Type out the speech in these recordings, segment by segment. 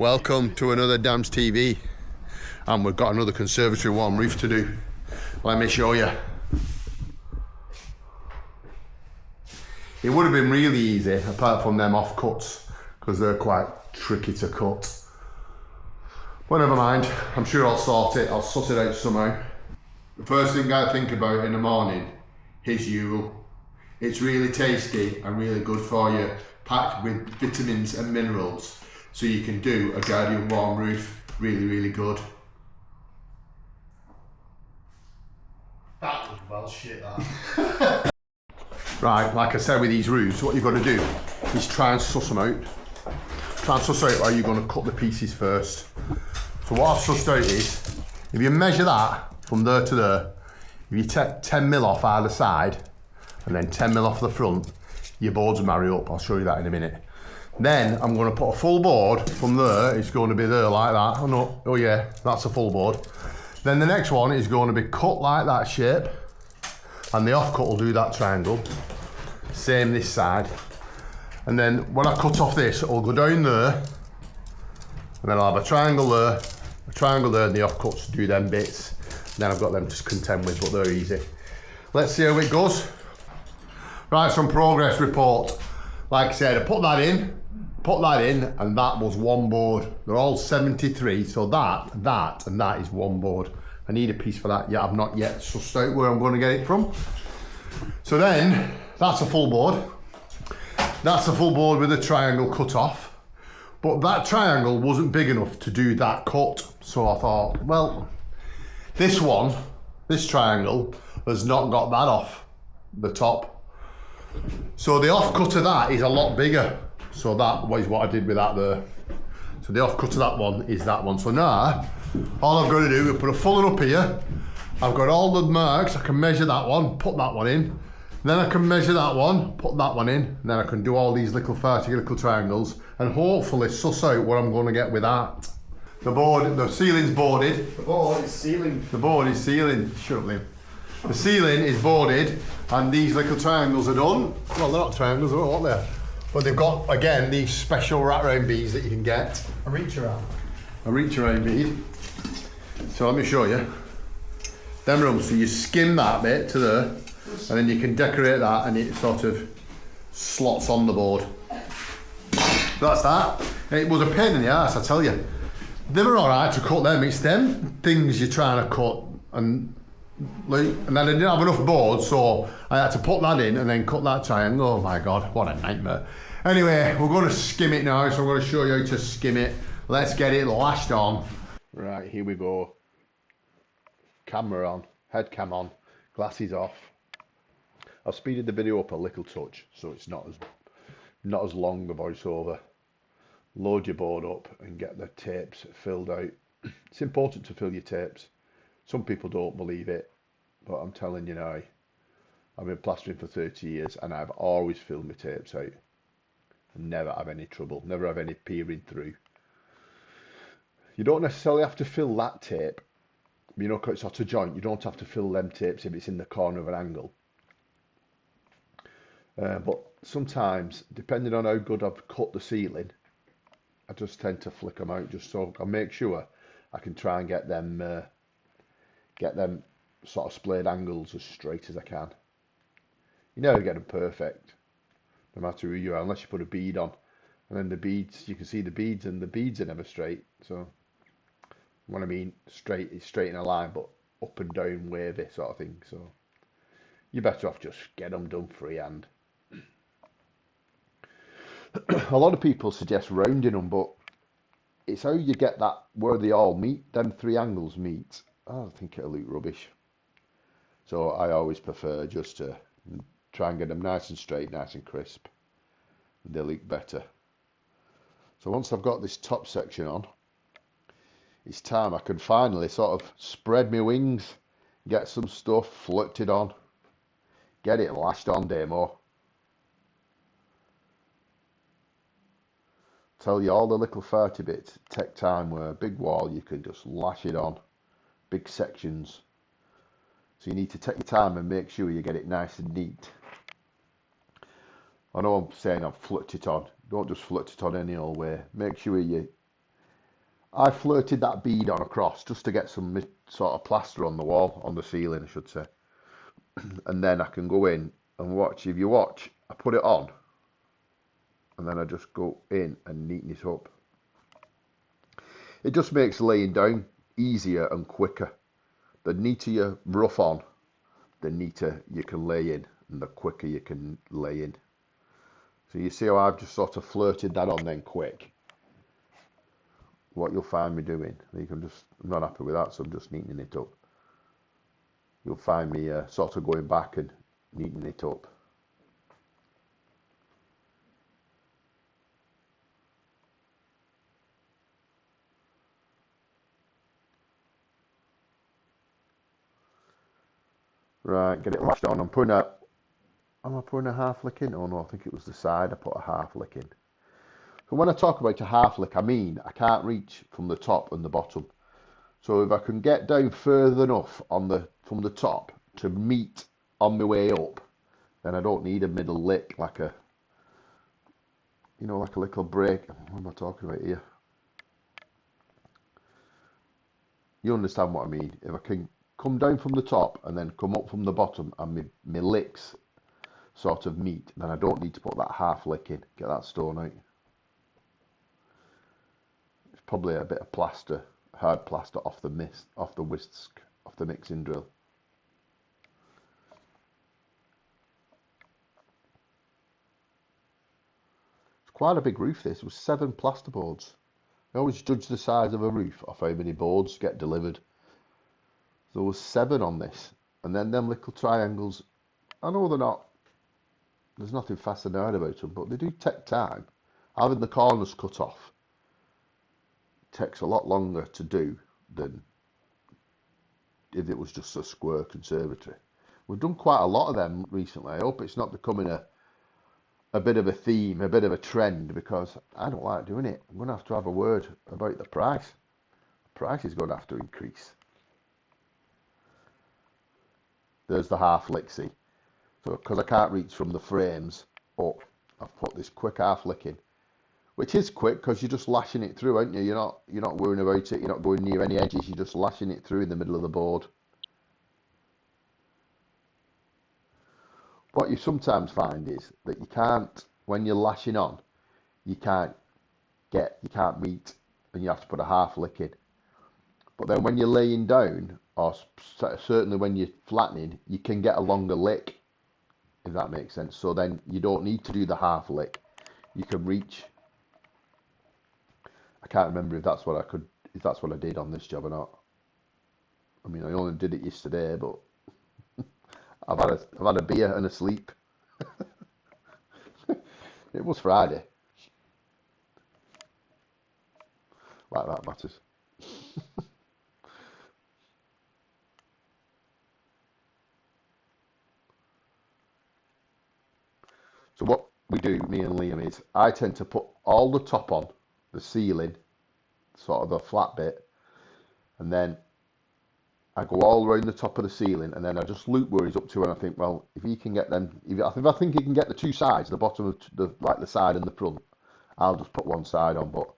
Welcome to another DamsTV, and we've got another conservatory warm roof to do. Let me show you. It would have been really easy apart from them off cuts because they're quite tricky to cut. But never mind, I'm sure I'll sort it, I'll suss it out somehow. The first thing I think about in the morning is Yule. It's really tasty and really good for you, packed with vitamins and minerals, so you can do a guardian warm roof really good. That was well shit, that. Right, like I said with these roofs, what you've got to do is try and suss them out. Try and suss out how you're going to cut the pieces first. So what I've sussed out is, if you measure that from there to there, if you take 10mm off either side and then 10mm off the front, your boards will marry up. I'll show you that in a minute. Then I'm going to put a full board from there. It's going to be there like that. Oh no, oh yeah, that's a full board. Then the next one is going to be cut like that shape, and the offcut will do that triangle. Same this side. And then when I cut off this, it'll go down there, and then I'll have a triangle there, and the offcuts do them bits. And then I've got them to contend with, but they're easy. Let's see how it goes. Right, some progress report. Like I said, I put that in, and that was one board. They're all 73, so that, and that is one board. I need a piece for that. Yeah, I've not yet sussed out where I'm going to get it from. So then, that's a full board. That's a full board with a triangle cut off. But that triangle wasn't big enough to do that cut. So I thought, well, this triangle, has not got that off the top. So the offcut of that is a lot bigger. So that is what I did with that there. So the offcut of that one is that one. So now, all I've got to do is put a full one up here. I've got all the marks. I can measure that one, put that one in. Then I can measure that one, put that one in. And then I can do all these little vertical triangles and hopefully suss out what I'm going to get with that. The ceiling's boarded. The board is sealing. The board is sealing. Shut up, Liam. The ceiling is boarded and these little triangles are done. Well, they're not triangles, they're not there. But they've got, again, these special wraparound beads that you can get. A reach around. A reach around bead. So let me show you. Them rooms, so you skim that bit to there, and then you can decorate that and it sort of slots on the board. That's that. It was a pain in the ass, I tell you. They were alright to cut them, it's them things you're trying to cut, and then I didn't have enough board, so I had to put that in and then cut that triangle. Oh my god, what a nightmare. Anyway, we're going to skim it now, so I'm going to show you how to skim it. Let's get it lashed on. Right, here we go. Camera on, head cam on, glasses off. I've speeded the video up a little touch, so it's not as long the voiceover. Load your board up and get the tapes filled out. It's important to fill your tapes. Some people don't believe it, but I'm telling you now, I've been plastering for 30 years and I've always filled my tapes out and never have any trouble, never have any peering through. You don't necessarily have to fill that tape, you know, because it's at a joint, you don't have to fill them tapes if it's in the corner of an angle. But sometimes, depending on how good I've cut the ceiling, I just tend to flick them out just so I make sure I can try and get them sort of splayed angles as straight as I can. You never get them perfect, no matter who you are, unless you put a bead on. And then the beads, you can see the beads, and the beads are never straight. So, what I mean, straight is straight in a line, but up and down wavy sort of thing. So, you're better off just get them done freehand. A lot of people suggest rounding them, but it's how you get that where they all meet, them three angles meet. I think it'll look rubbish. So I always prefer just to try and get them nice and straight, nice and crisp. They look better. So once I've got this top section on, it's time I can finally sort of spread my wings, get some stuff flicked on, get it lashed on demo. Tell you all the little farty bits take time, where a big wall you can just lash it on, big sections. So you need to take your time and make sure you get it nice and neat. I know I'm saying I've flicked it on. Don't just flick it on any old way. Make sure you I flirted that bead on across just to get some sort of plaster on the wall, on the ceiling, I should say. And then I can go in and watch. If you watch, I put it on, and then I just go in and neaten it up. It just makes laying down easier and quicker. The neater you rough on, the neater you can lay in, and the quicker you can lay in. So you see how I've just sort of flirted that on then quick. What you'll find me doing, you can just, I'm not happy with that, so I'm just neatening it up. You'll find me sort of going back and neatening it up. Right, get it lashed on. Am I putting a half lick in? Oh no, I think it was the side I put a half lick in. So when I talk about a half lick, I mean I can't reach from the top and the bottom. So if I can get down further enough from the top to meet on my way up, then I don't need a middle lick like a little break. What am I talking about here? You understand what I mean. If I can come down from the top and then come up from the bottom and my licks sort of meet, then I don't need to put that half lick in. Get that stone out. It's probably a bit of plaster, hard plaster off the whisk, off the mixing drill. It's quite a big roof this. It was 7 plasterboards. I always judge the size of a roof off how many boards get delivered. There was 7 on this. And then them little triangles, I know there's nothing fascinating about them, but they do take time. Having the corners cut off takes a lot longer to do than if it was just a square conservatory. We've done quite a lot of them recently. I hope it's not becoming a bit of a theme, a bit of a trend, because I don't like doing it. I'm going to have a word about the price. The price is going to have to increase. There's the half lick, see. So because I can't reach from the frames up, I've put this quick half lick in, which is quick because you're just lashing it through, aren't you? You're not worrying about it. You're not going near any edges. You're just lashing it through in the middle of the board. What you sometimes find is that you can't, when you're lashing on, you can't meet, and you have to put a half lick in. But then when you're laying down, or certainly when you're flattening, you can get a longer lick, if that makes sense. So then you don't need to do the half lick. You can reach. I can't remember if that's what I did on this job or not. I mean, I only did it yesterday, but I've had a beer and a sleep. It was Friday. Like that matters. So what we do, me and Liam, is I tend to put all the top on, the ceiling, sort of the flat bit, and then I go all around the top of the ceiling, and then I just loop where he's up to, and I think, well, if he can get them, if I think he can get the 2 sides, the bottom of the side and the front, I'll just put one side on. But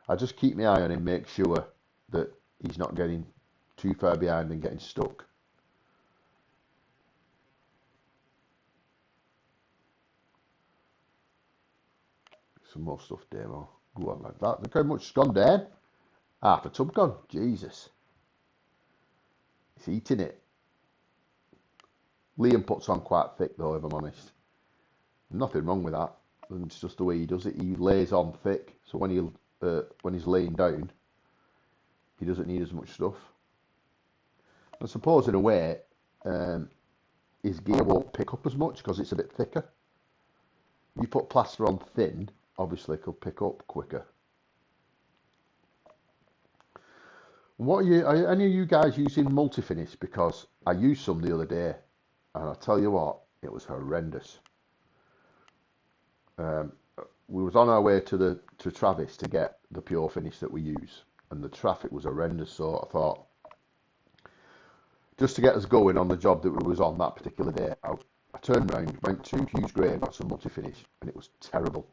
I just keep my eye on him, make sure that he's not getting too far behind and getting stuck. Some more stuff, Damo. Go on like that. Look how much has gone down. Half a tub gone. Jesus. It's eating it. Liam puts on quite thick though, if I'm honest. Nothing wrong with that. It's just the way he does it. He lays on thick, so when he's laying down, he doesn't need as much stuff. I suppose in a way, his gear won't pick up as much because it's a bit thicker. You put plaster on thin, obviously it'll pick up quicker. What are any of you guys using multi-finish? Because I used some the other day, and I'll tell you what, it was horrendous. We was on our way to Travis to get the pure finish that we use, and the traffic was horrendous. So I thought, just to get us going on the job that we was on that particular day, I turned around, went to Hughes Gray and got some multi-finish, and it was terrible.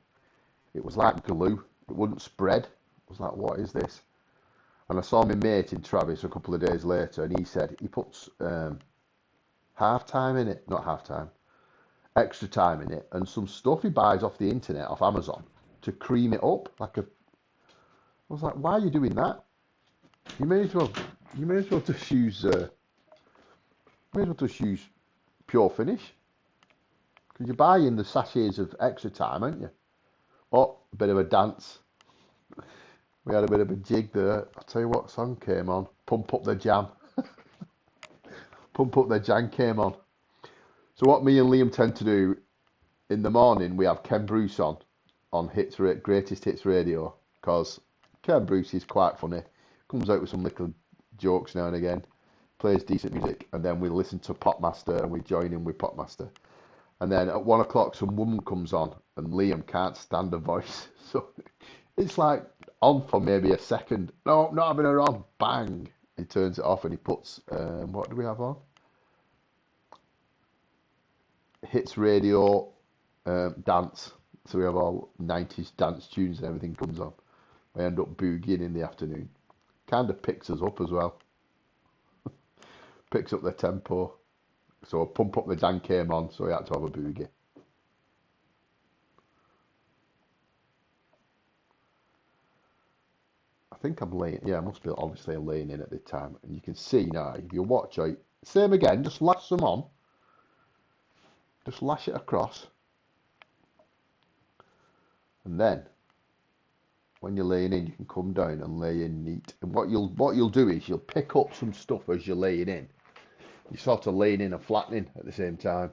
It was like glue. It wouldn't spread. I was like, what is this? And I saw my mate in Travis a couple of days later, and he said he puts half time in it, not half time, extra time in it, and some stuff he buys off the internet, off Amazon, to cream it up like a. I was like, why are you doing that? You may as well just use pure finish, because you're buying the sachets of extra time, aren't you? Oh, a bit of a dance. We had a bit of a jig there. I'll tell you what song came on. Pump Up the Jam. Pump Up the Jam came on. So what me and Liam tend to do in the morning, we have Ken Bruce on Greatest Hits Radio, because Ken Bruce is quite funny. Comes out with some little jokes now and again. Plays decent music, and then we listen to Popmaster and we join in with Popmaster. And then at 1 o'clock, some woman comes on, and Liam can't stand her voice, so it's like on for maybe a second. No, not having her on. Bang! He turns it off and he puts what do we have on? Hits Radio, dance. So we have all 90s dance tunes and everything comes on. We end up boogieing in the afternoon. Kind of picks us up as well. Picks up the tempo. So Pump Up the Jam came on, so we had to have a boogie. I think I'm laying, yeah, I must be obviously laying in at the time. And you can see now, if you watch out, same again, just lash them on. Just lash it across. And then, when you're laying in, you can come down and lay in neat. And what you'll do is you'll pick up some stuff as you're laying in. You're sort of laying in and flattening at the same time.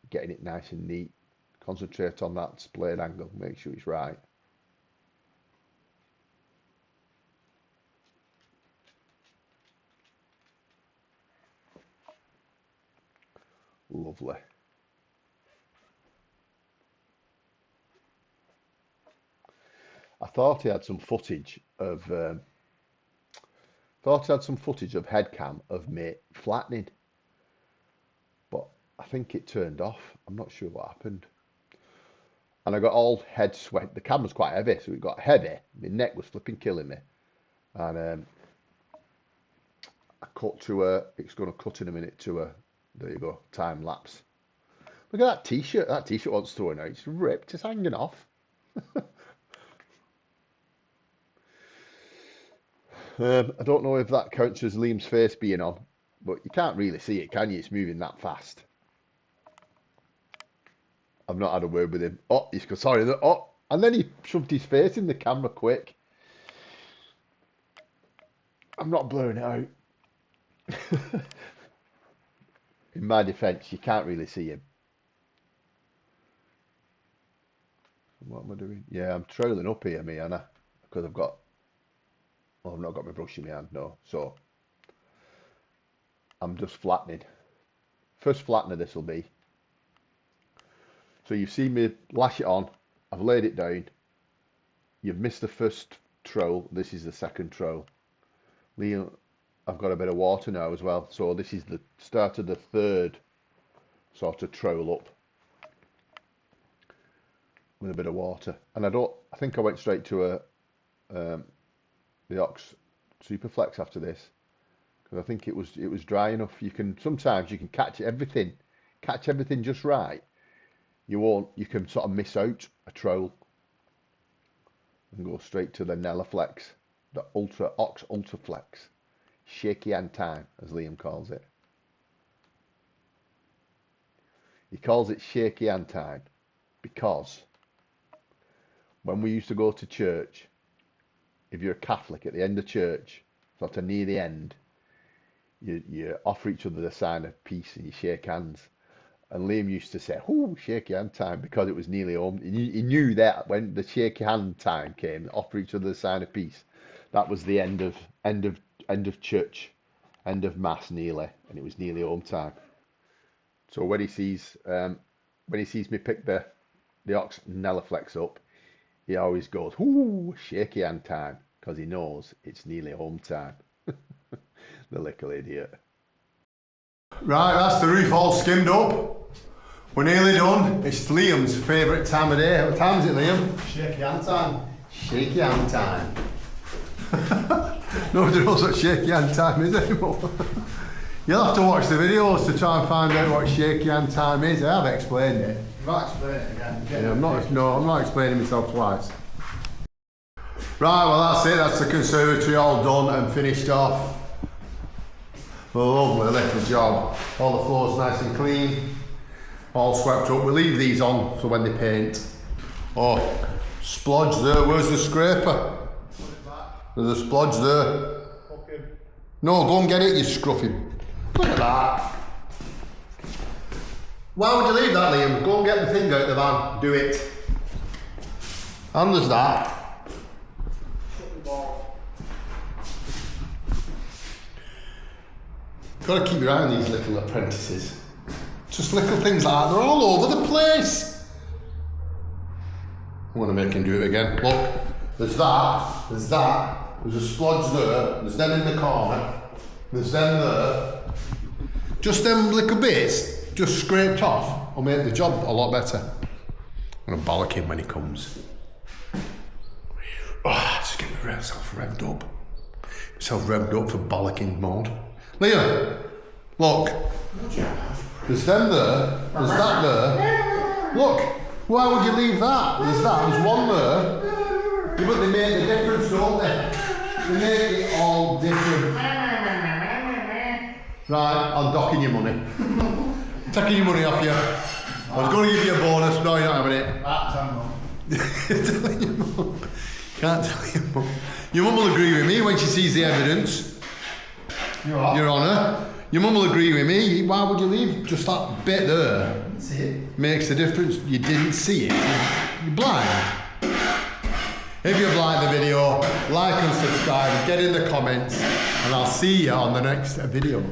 Getting it nice and neat. Concentrate on that splayed angle. Make sure it's right. Lovely. I thought he had some footage of head cam of me flattening, but I think it turned off. I'm not sure what happened. And I got all head sweat. The camera's quite heavy, so it got heavy. My neck was flipping killing me. And I cut to it's going to cut in a minute to a, there you go, time lapse. Look at that t-shirt. That t-shirt wants throwing out. It's ripped. It's hanging off. I don't know if that counts as Liam's face being on, but you can't really see it, can you? It's moving that fast. I've not had a word with him. Oh, he's sorry. Oh, and then he shoved his face in the camera quick. I'm not blurring it out. In my defence, you can't really see him. What am I doing? Yeah, I'm trailing up here, me, Anna, because I've not got my brush in my hand, no. So I'm just flattening. First flattener this will be. So you've seen me lash it on. I've laid it down. You've missed the first troll. This is the second troll. Liam, I've got a bit of water now as well. So this is the start of the third sort of troll up with a bit of water. And I think I went straight to the Ox Superflex after this, because I think it was dry enough. Sometimes you can catch everything just right. You can sort of miss out a troll and go straight to the Nelaflex, the Ox Ultraflex, shaky hand time, as Liam calls it. He calls it shaky hand time because when we used to go to church, if you're a Catholic, at the end of church, sort of near the end, you offer each other the sign of peace and you shake hands. And Liam used to say, "Ooh, shaky hand time," because it was nearly home. He knew that when the shaky hand time came, offer each other the sign of peace, that was the end of church, end of mass nearly, and it was nearly home time. So when he sees me pick the Ox Nelaflex up, he always goes, "Ooh, shaky hand time," because he knows it's nearly home time. The little idiot. Right, that's the roof all skimmed up. We're nearly done. It's Liam's favourite time of day. What time is it, Liam? Shaky hand time. Shaky hand time. Nobody knows what shaky hand time is anymore. You'll have to watch the videos to try and find out what shaky hand time is. I have explained it. You've not explained it again. Yeah, I'm not explaining myself twice. Right, well that's it. That's the conservatory all done and finished off. A lovely little job. All the floors nice and clean. All swept up. We leave these on for when they paint. Oh, splodge there. Where's the scraper? There's a splodge there. No, go and get it, you scruffy. Look at that. Why would you leave that, Liam? Go and get the thing out the van. Do it. And there's that. Got to keep your eye on these little apprentices. Just little things like that. They're all over the place. I want to make him do it again. Look, there's that. There's that. There's a splodge there. There's them in the corner. There's them there. Just them little bits, just scraped off, will make the job a lot better. I'm gonna bollock him when he comes. Oh, just get myself revved up. Myself revved up for bollocking mode. Liam, look. There's them there. There's that there. Look, why would you leave that? There's that. There's one there. Yeah, but they make the difference, don't they? They make it all different. Right, I'm docking your money. Taking your money off you. I was going to give you a bonus, no, you're not having it. Tell your mum. Can't tell your mum. Your mum will agree with me when she sees the evidence. Your Honour. Your mum will agree with me. Why would you leave just that bit there? Didn't see it. Makes the difference. You didn't see it. You're blind. If you've liked the video, like and subscribe, get in the comments, and I'll see you on the next video.